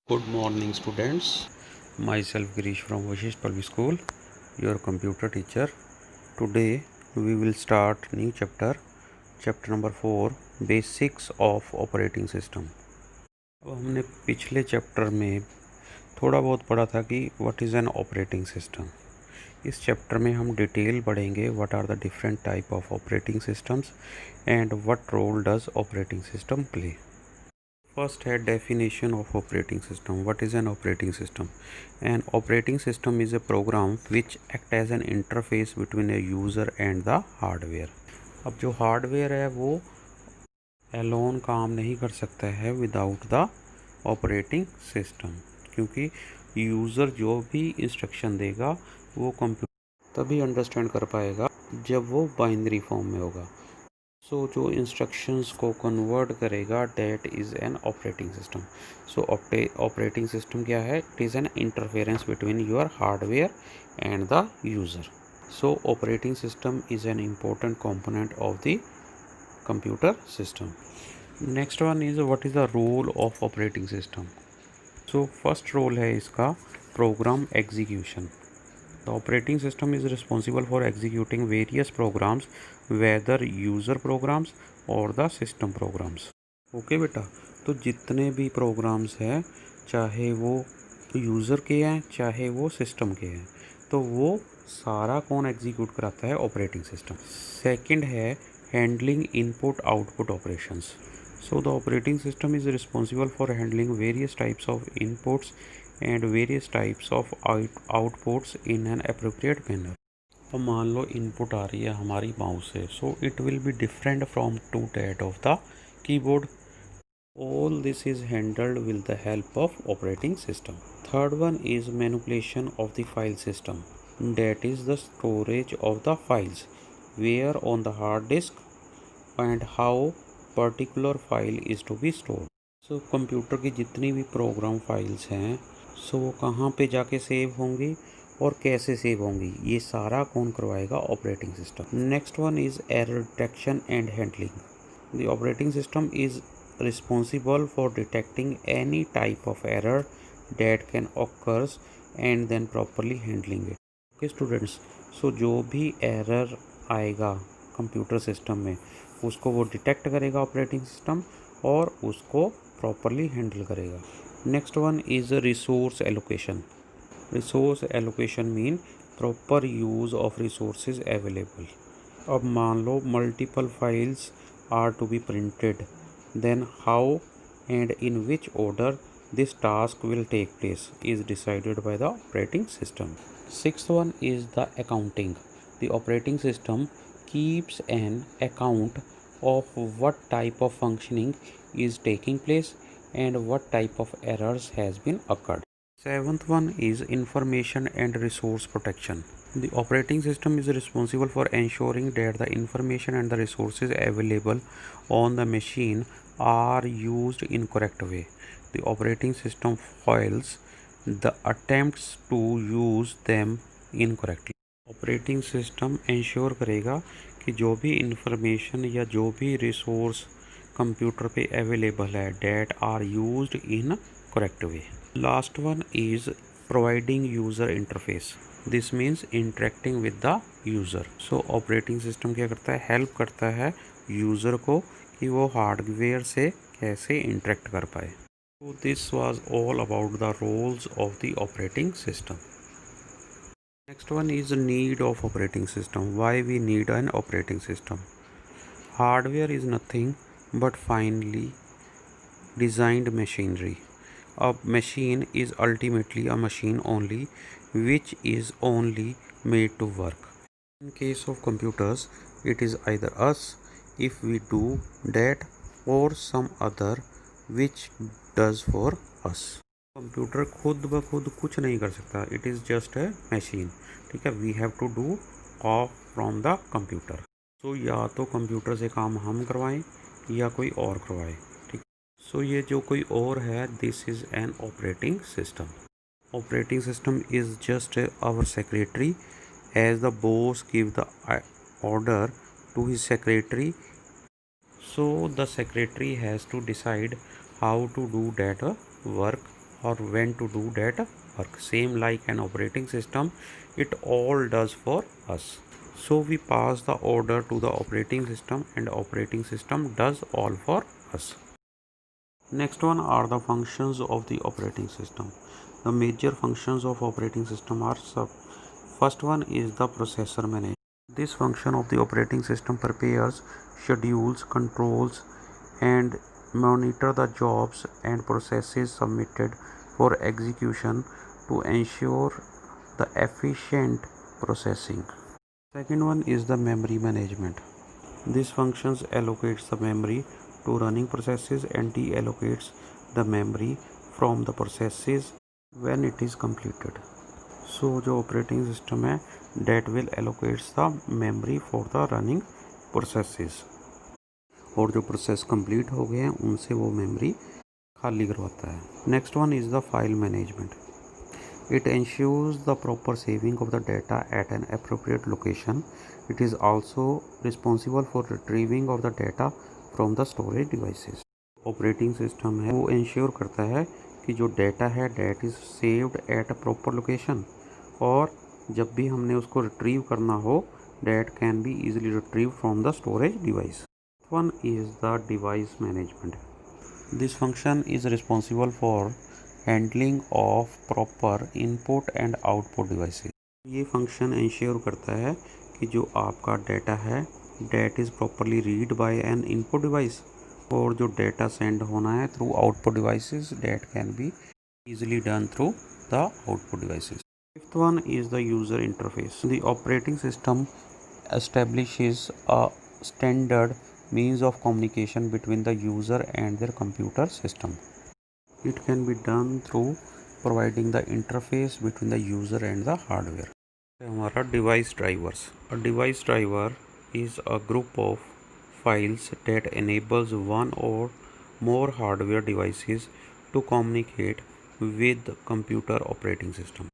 Good morning, students. Myself Girish from Vashish Public School, your computer teacher. Today we will start new chapter number 4, Basics of Operating System. अब हमने पिछले chapter में थोड़ा बहुत पढ़ा था कि what is an operating system. इस चैप्टर में हम डिटेल पढ़ेंगे what are the different type of operating systems and what role does operating system play. First head definition of operating system. What is an operating system? An operating system is a program which act as an interface between a user and the hardware. अब जो hardware है वो Elon काम नहीं कर सकता है without the operating system, क्योंकि यूज़र जो भी इंस्ट्रक्शन देगा वो कंप्यूटर तभी अंडरस्टैंड कर पाएगा जब वो बाइनरी फॉर्म में होगा। जो इंस्ट्रक्शंस को कन्वर्ट करेगा that is an operating system. Operating system क्या है? It is an interference between your hardware and the user. Operating system is an important component of the computer system. Next one is what is the role of operating system. First role है इसका program execution. The operating system is responsible for executing various programs, whether user programs or the system programs. Okay बेटा, तो जितने भी programmes हैं, चाहे वो user के हैं चाहे वो सिस्टम के हैं, तो वो सारा कौन एग्जीक्यूट कराता है? Operating system. सेकंड है handling input output operations. The operating system is responsible for handling various types of inputs and various types of outputs in an appropriate manner. अब मान लो इनपुट आ रही है हमारी माउस से, so it will be different from to that of the keyboard. All this is handled with the help of operating system. Third one is manipulation of the file system. That is the storage of the files, where on the hard disk and how particular file is to be stored. Computer की जितनी भी program files हैं, वो कहाँ पे जाके save होंगी और कैसे सेव होंगी, ये सारा कौन करवाएगा? Operating system. Next one is error detection and handling. The operating system is responsible for detecting any type of error that can occurs and then properly handling it. Okay students, जो भी error आएगा computer system में उसको वो detect करेगा operating system और उसको properly handle करेगा. Next one is resource allocation. Resource allocation mean proper use of resources available. अब मान लो multiple files are to be printed, then how and in which order this task will take place is decided by the operating system. Sixth one is the accounting. The operating system keeps an account of what type of functioning is taking place and what type of errors has been occurred. Seventh one is information and resource protection. The operating system is responsible for ensuring that the information and the resources available on the machine are used in correct way. The operating system foils the attempts to use them incorrectly. Operating system ensure करेगा कि जो भी information या जो भी resource computer पे available है that are used in correct way. Last one is providing user interface. This means interacting with the user. Operating system क्या करता है? हेल्प करता है यूज़र को कि वो हार्डवेयर से कैसे इंटरेक्ट कर पाए. This was all about the roles of the operating system. Next one is need of operating system. Why we need an operating system? Hardware is nothing but finely designed machinery. A machine is ultimately a machine only, which is only made to work. In case of computers, it is either us if we do that or some other which does for us. Computer खुद ब खुद कुछ नहीं कर सकता. It is just a machine. ठीक है, we have to do of from the computer. या तो कंप्यूटर से काम हम करवाएं या कोई और करवाए. ठीक. ये जो कोई और है, this is an operating system. Operating system is just our secretary. As the boss give the order to his secretary, so the secretary has to decide how to do that work or when to do that work. Same like an operating system, it all does for us. So we pass the order to the operating system and operating system does all for us. Next one are the functions of the operating system. The major functions of operating system are first one is the processor management. This function of the operating system prepares, schedules, controls and monitor the jobs and processes submitted for execution to ensure the efficient processing. Second one is the memory management. This functions allocates the memory to running processes and deallocates the memory from the processes when it is completed. So जो operating system है that will allocates the memory for the running processes, और जो process complete हो गए हैं उनसे वो memory खाली करवाता है. Next one is the file management. It ensures the proper saving of the data at an appropriate location. It is also responsible for retrieving of the data from the storage devices. Operating system है वो ensure करता है कि जो data है that is saved at a proper location, और जब भी हमने उसको retrieve करना हो that can be easily retrieved from the storage device. One is the device management. This function is responsible for handling of proper input and output devices. ये function ensure करता है कि जो आपका डाटा है that is properly read by N input device, और जो data send होना है through output devices date can be easily done through the output devices. Fifth one is the user interface. The operating system establishes a standard means of communication between the user and their computer system. It can be done through providing the interface between the user and the hardware. हमारा device drivers. A device driver is a group of files that enables one or more hardware devices to communicate with computer operating system.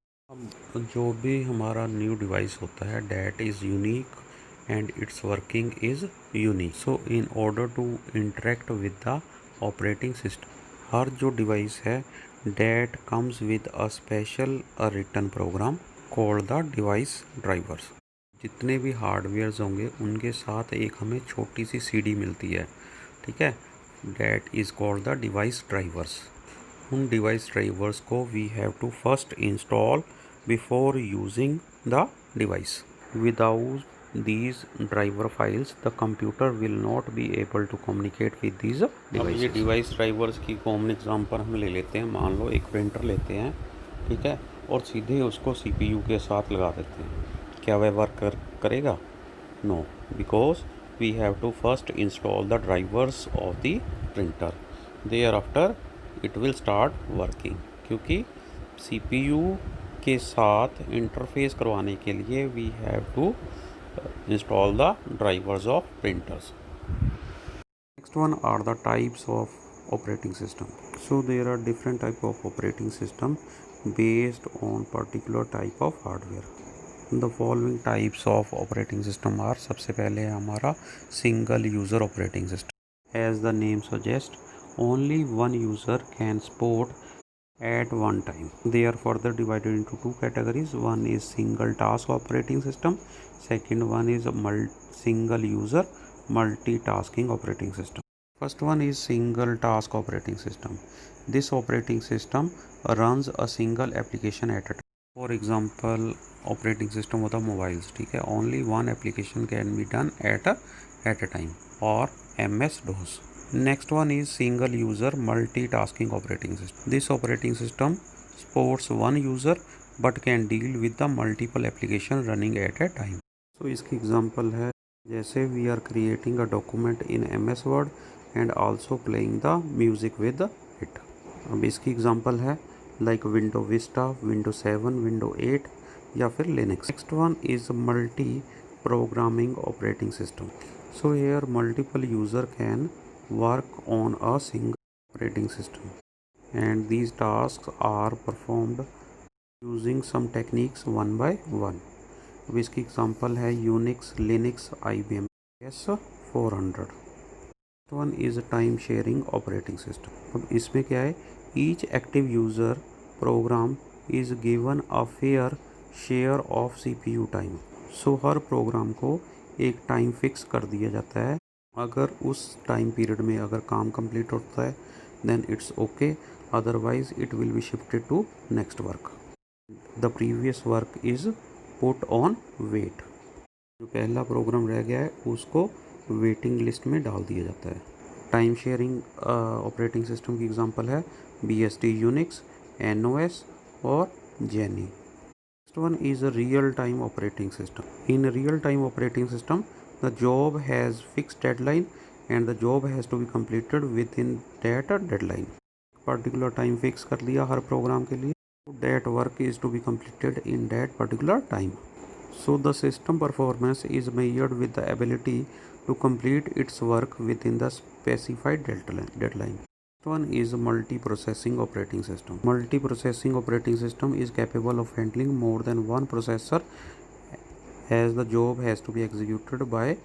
जो भी हमारा new device होता है that is unique and its working is unique. So in order to interact with the operating system, हर जो device है that comes with a special return program called the device drivers. जितने भी hardwares होंगे उनके साथ एक हमें छोटी सी सीडी मिलती है, ठीक है, that is called the device drivers. उन डिवाइस ड्राइवर्स को we have to first install before using the device. Without these driver files the computer will not be able to communicate with these devices. अब ये device drivers की common example हम ले लेते हैं. मान लो एक प्रिंटर लेते हैं, ठीक है, और सीधे उसको CPU के साथ लगा देते हैं. क्या वह वर्क करेगा? No, because we have to first install the drivers of the printer, there after it will start working. क्योंकि CPU के साथ इंटरफेस करवाने के लिए we have to install the drivers of printers. Next one are the types of operating system. So there are different type of operating system based on particular type of hardware. The following types of operating system are, सबसे पहले है हमारा single user operating system. As the name suggests, only one user can support at one time. They are further divided into two categories. One is single task operating system. Second one is single user multitasking operating system. First one is single task operating system. This operating system runs a single application at a time. For example, operating system होता mobiles, ठीक है, only one application can be done at a time, or MS-DOS. Next one is single user multitasking operating system. This operating system supports one user but can deal with the multiple application running at a time. So इसकी example है जैसे we are creating a document in MS Word and also playing the music with it. अब इसकी example है like Windows Vista, Windows 7, Windows 8 या फिर Linux. Next one is multi programming operating system. So here multiple user can work on a single operating system and these tasks are performed using some techniques one by one. अब इसकी example है Unix, Linux, IBM S400. One is time sharing operating system. अब इसमें क्या है Each active user program is given a fair share of CPU time. So हर program को एक टाइम फिक्स कर दिया जाता है. अगर उस टाइम पीरियड में अगर काम कंप्लीट होता है then it's okay, otherwise it will be shifted to next work. The previous work is put on wait. जो पहला प्रोग्राम रह गया है उसको वेटिंग लिस्ट में डाल दिया जाता है. टाइम शेयरिंग ऑपरेटिंग सिस्टम की एग्जांपल है BSD यूनिक्स, NOS और जेनी. Next one is a real time operating system. In real time operating system the job has fix deadline and the job has to be completed within that deadline. Particular time fix कर लिया हर programme के लिए. That work is to be completed in that particular time. So the system performance is measured with the ability to complete its work within the specified deadline. Next one is multi-processing operating system. Multi-processing operating system is capable of handling more than one processor as the job has to be executed by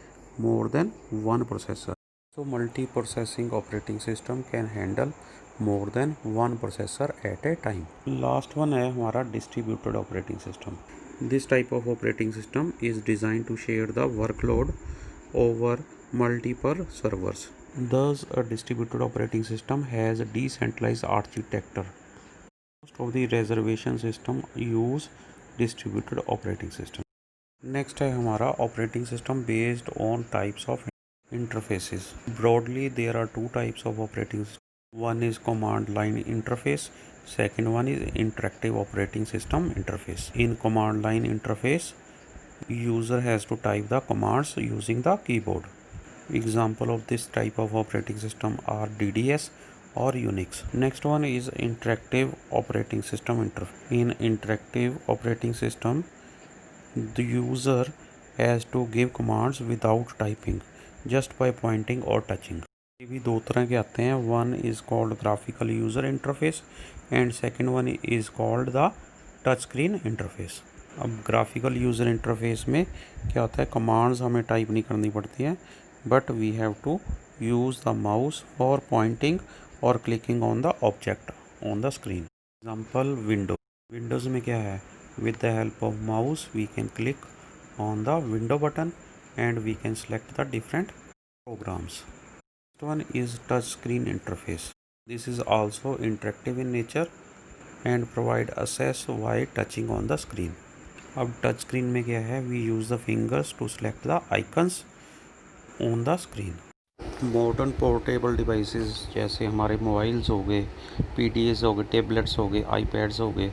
more than one processor. So multi-processing operating system can handle more than one processor at a time. Last one है हमारा distributed operating system. This type of operating system is designed to share the workload over multiple servers. Thus, a distributed operating system has a decentralized architecture. Most of the reservation system use distributed operating system. Next है हमारा operating system based on types of interfaces. Broadly, there are two types of operating system. One is command line interface. Second one is interactive operating system interface. In command line interface, user has to type the commands using the keyboard. Example of this type of operating system are DDS or Unix. Next one is interactive operating system interface. In interactive operating system, the user has to give commands without typing, just by pointing or touching. ये भी दो तरह के आते हैं. One is called graphical user interface and second one is called the touch screen interface. अब graphical user interface में क्या होता है, कमांड्स हमें टाइप नहीं करनी पड़ती हैं, but we have to use the mouse for pointing और clicking on the object on the screen. Example Windows में क्या है, with the help of mouse we can click on the window button and we can select the different programs. Next one is touch screen interface. This is also interactive in nature and provide access while touching on the screen. अब touch screen में क्या है, we use the fingers to select the icons on the screen. Modern portable devices जैसे हमारे mobiles हो गए, PDAs हो गए, टेबलेट्स हो गए, iPads हो गए,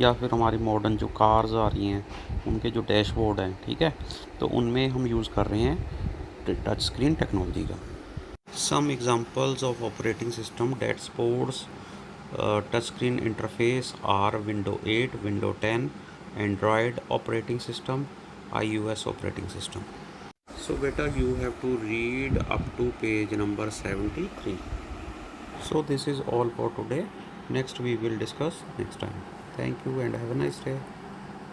या फिर हमारी मॉडर्न जो कार्स आ रही हैं उनके जो डैशबोर्ड हैं, ठीक है, तो उनमें हम यूज़ कर रहे हैं टच स्क्रीन टेक्नोलॉजी का. Some examples of operating system that supports touchscreen interface are Windows 8, Windows 10, Android operating system, iOS operating system. So beta, you have to read up to page number 73. So this is all for today. Next we will discuss next time. Thank you and have a nice day.